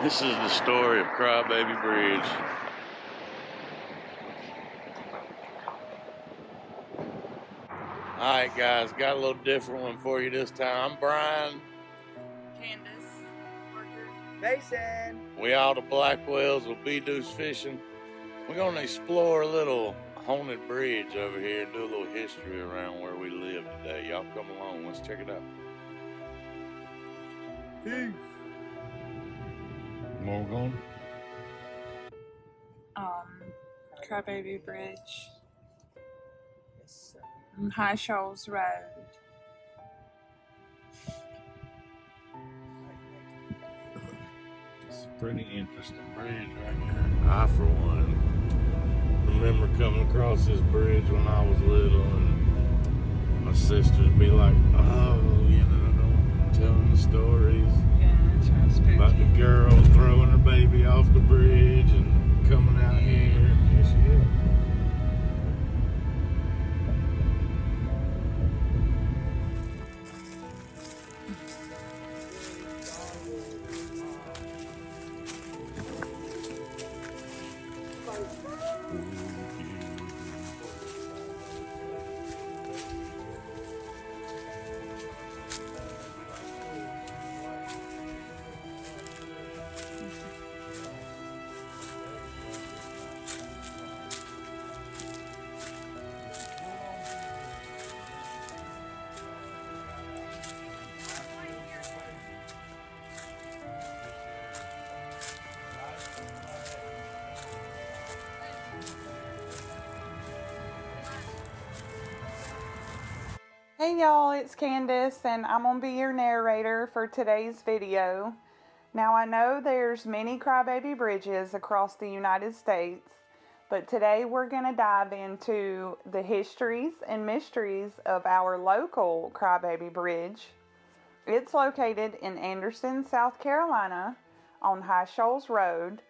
This is the story of Crybaby Bridge. Alright guys, got a little different one for you this time. I'm Brian. Candace. Mason. We all the black whales will be deuce fishing. We're gonna explore a little haunted bridge over here and do a little history around where we live today. Y'all come along, let's check it out. Peace. More going? Crybaby Bridge. High Shoals Road. It's a pretty interesting bridge right here. I, for one, remember coming across this bridge when I was little, and my sisters be like, oh, you know, telling the stories about the girl throwing her baby off the bridge and coming out here, and here she is. Hey y'all, it's Candace and I'm going to be your narrator for today's video. Now I know there's many crybaby bridges across the United States, but today we're going to dive into the histories and mysteries of our local crybaby bridge. It's located in Anderson, South Carolina on High Shoals Road,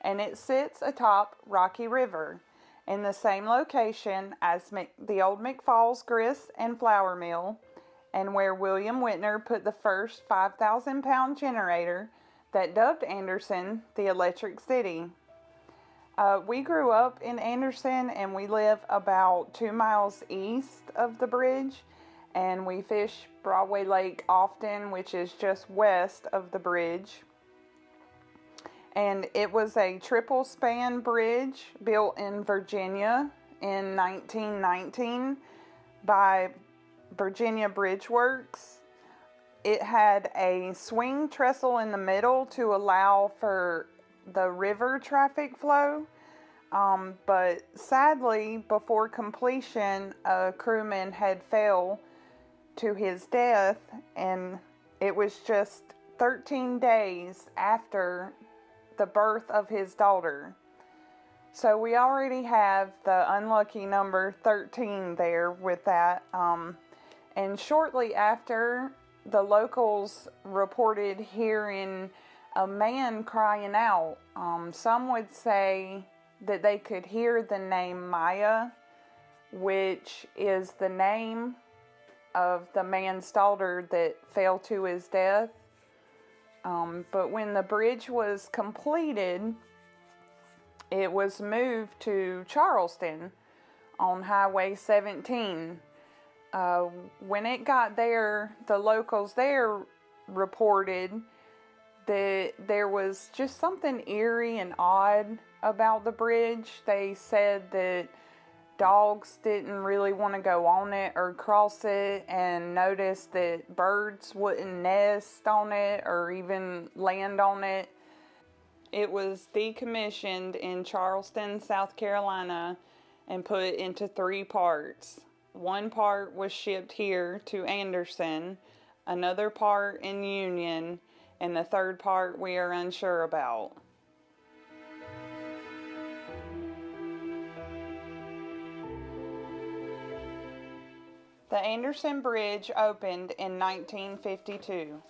and it sits atop Rocky River in the same location as the old McFalls Grist and Flour Mill, and where William Whitner put the first 5,000-pound generator that dubbed Anderson the Electric City. We grew up in Anderson, and we live about 2 miles east of the bridge, and we fish Broadway Lake often, which is just west of the bridge. And it was a triple span bridge built in Virginia in 1919 by Virginia Bridge Works. It had a swing trestle in the middle to allow for the river traffic flow. But sadly, before completion, a crewman had fell to his death, and it was just 13 days after the birth of his daughter. So we already have the unlucky number 13 there with that. And shortly after, the locals reported hearing a man crying out. Some would say that they could hear the name Maya, which is the name of the man's daughter that fell to his death. But when the bridge was completed, it was moved to Charleston on Highway 17. When it got there, the locals there reported that there was just something eerie and odd about the bridge. They said that dogs didn't really want to go on it or cross it, and noticed that birds wouldn't nest on it or even land on it. It was decommissioned in Charleston, South Carolina, and put into 3 parts. One part was shipped here to Anderson, another part in Union, and the third part we are unsure about. The Anderson Bridge opened in 1952.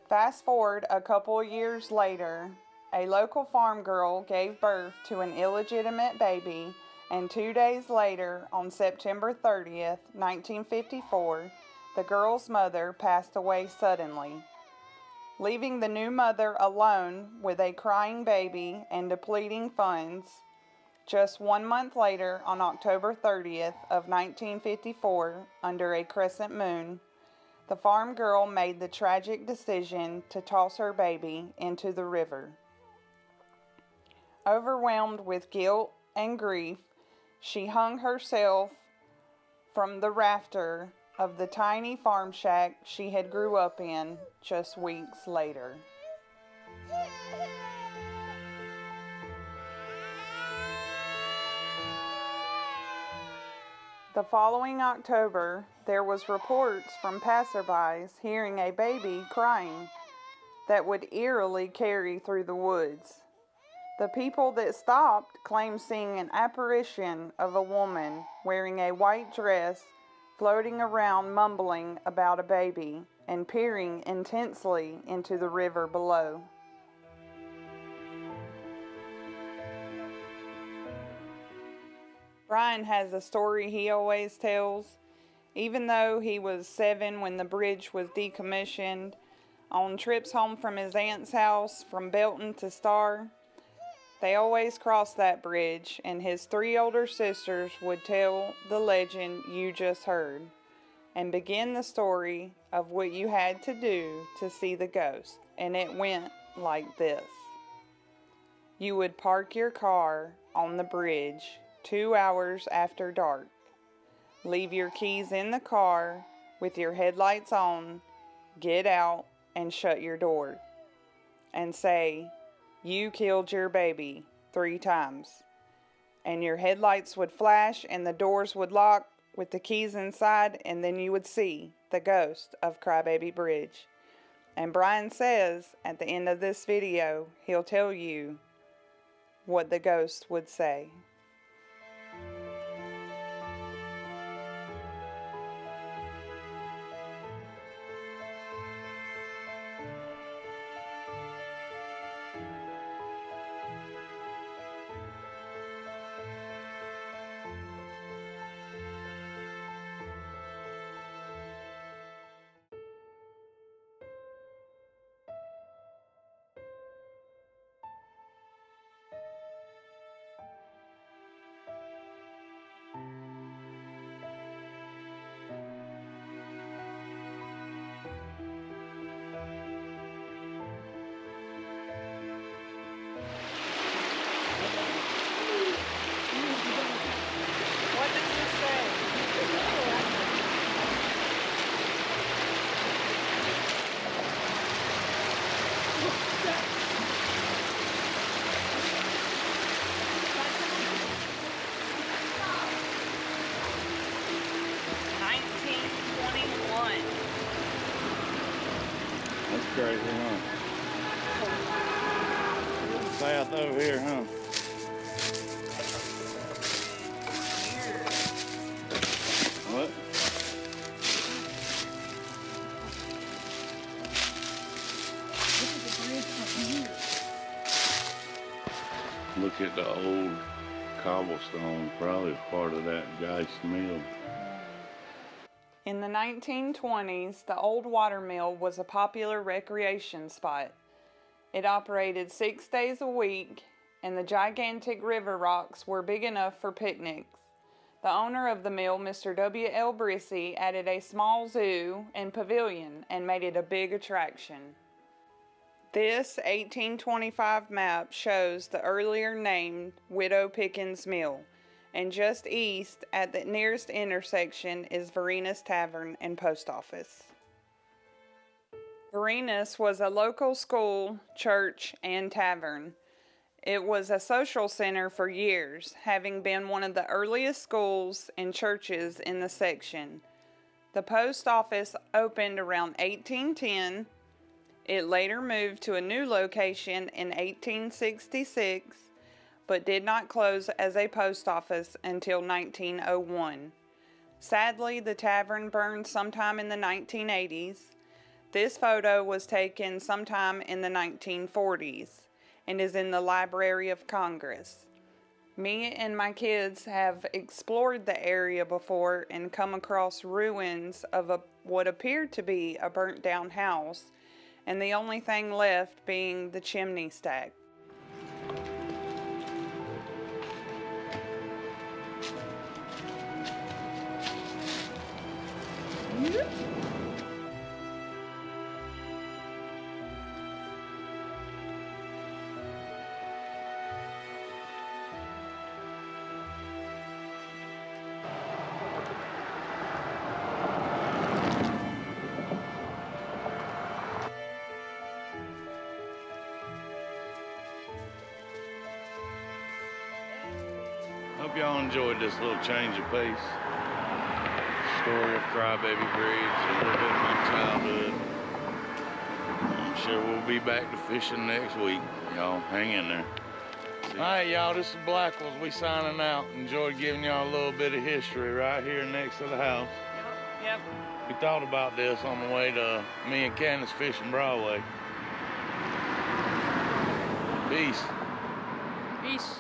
Fast forward a couple of years later, a local farm girl gave birth to an illegitimate baby, and 2 days later, on September 30th, 1954, the girl's mother passed away suddenly. Leaving the new mother alone with a crying baby and depleting funds, just 1 month later, on October 30th of 1954, under a crescent moon, the farm girl made the tragic decision to toss her baby into the river. Overwhelmed with guilt and grief, she hung herself from the rafter of the tiny farm shack she had grew up in just weeks later. The following October, there was reports from passerbys hearing a baby crying that would eerily carry through the woods. The people that stopped claimed seeing an apparition of a woman wearing a white dress floating around mumbling about a baby and peering intensely into the river below. Brian has a story he always tells. Even though he was 7 when the bridge was decommissioned, on trips home from his aunt's house from Belton to Star, they always crossed that bridge, and his 3 older sisters would tell the legend you just heard and begin the story of what you had to do to see the ghost. And it went like this. You would park your car on the bridge 2 hours after dark. Leave your keys in the car with your headlights on, get out and shut your door, and say, "You killed your baby," 3 times. And your headlights would flash and the doors would lock with the keys inside, and then you would see the ghost of Crybaby Bridge. And Brian says at the end of this video, he'll tell you what the ghost would say. What does it say? 1921. That's crazy, huh? South over here, huh? What? Look at the old cobblestone, probably part of that guy's mill. In the 1920s, the old water mill was a popular recreation spot. It operated 6 days a week, and the gigantic river rocks were big enough for picnics. The owner of the mill, Mr. W.L. Brissy, added a small zoo and pavilion and made it a big attraction. This 1825 map shows the earlier named Widow Pickens Mill, and just east at the nearest intersection is Verena's Tavern and Post Office. Verena's was a local school, church, and tavern. It was a social center for years, having been one of the earliest schools and churches in the section. The post office opened around 1810. It later moved to a new location in 1866, but did not close as a post office until 1901. Sadly, the tavern burned sometime in the 1980s. This photo was taken sometime in the 1940s and is in the Library of Congress. Me and my kids have explored the area before and come across ruins of what appeared to be a burnt down house, and the only thing left being the chimney stack. Hope y'all enjoyed this little change of pace. Story of Crybaby Bridge, a little bit of my childhood. I'm sure we'll be back to fishing next week. Y'all hang in there. All right, y'all, this is Blackwells. We signing out. Enjoyed giving y'all a little bit of history right here next to the house. Yep. We thought about this on the way to me and Candace fishing Broadway. Peace. Peace.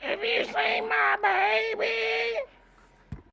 Have you seen my baby?